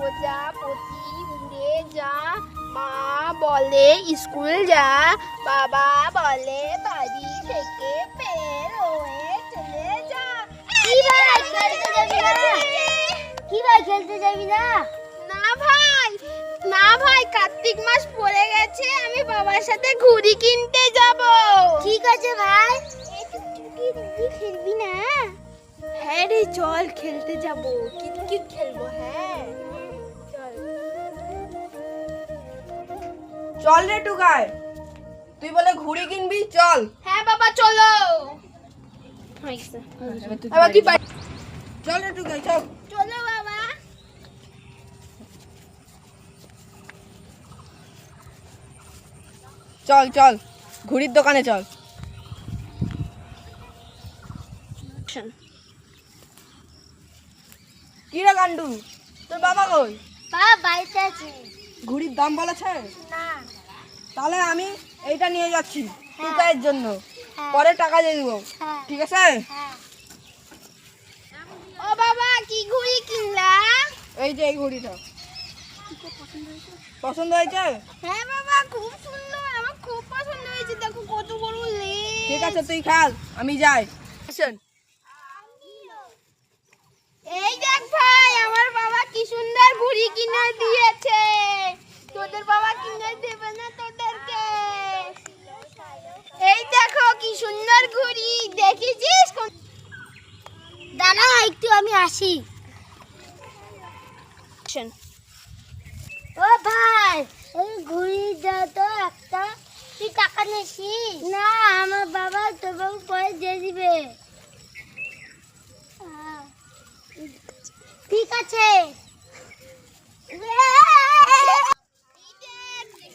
প্রজাপতি উড়ে যা, মা বলে স্কুল যা, বাবা বলে বাড়ি থেকে বের হয়ে চলে যা। কি ভাই খেলতে যাবি না? কি ভাই খেলতে যাবি না? না ভাই কার্তিক মাস পড়ে গেছে, আমি বাবার সাথে ঘুড়ি কিনতে যাব। ঠিক আছে ভাই, একটু খেলবি না? হ্যাঁ রে চল খেলতে যাব, কিতকিত খেলবো। হ্যাঁ চল চল রে টুকাই, তুই বলে ঘুড়ি কিনবি, চল। হ্যাঁ বাবা চলো। এবার তুই চল রে টুকাই, চল। চলো বাবা। চল চল ঘুড়ির দোকানে চল। কি রে গান্ডু, তোর বাবা কই? বাবা বাড়িতে আছে। ঘুড়ির দাম বলেছে? না। তাহলে আমি এইটা নিয়ে যাচ্ছি টুকাইয়ের জন্য, হ্যাঁ। পরে টাকা দিয়ে দিব, হ্যাঁ। ঠিক আছে? হ্যাঁ। ও বাবা কি ঘুড়ি কিনলা? এই যে এই ঘুড়িটা পছন্দ হয়েছে? হ্যাঁ বাবা খুব সুন্দর, আমার খুব পছন্দ হয়েছে। দেখো কত বড় লেজ। ঠিক আছে তুই খেল, আমি যাই। এই দেখ ভাই, আমার বাবা কি সুন্দর ঘুড়ি কিনে দিয়েছে। তোদের বাবা কিনে দেবে না তোদেরকে? এই দেখো কি সুন্দর ঘুড়ি, দেখেছিস? দাঁড়া একটু আমি আসি। ও ভাই, এই ঘুড়ি দাও তো একটা। তুই টাকা নিছিস? না, আমার বাবা তোর বাবু পরে দিয়ে দিবে। ঠিক আছে।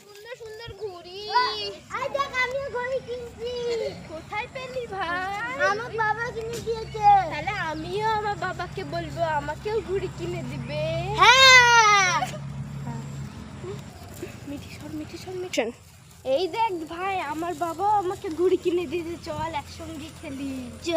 সুন্দর সুন্দর ঘুড়ি। এই দেখ আমিও ঘুড়ি কিনছি। কোথায় পেলি ভাই? আমার বাবা কিনে দিয়েছে। তাহলে আমিও আমার বাবাকে বলবো আমাকেও ঘুড়ি কিনে দিবে। হ্যাঁ। এই দেখ ভাই, আমার বাবা আমাকে ঘুড়ি কিনে দিয়েছে, চল একসঙ্গে খেলি। চ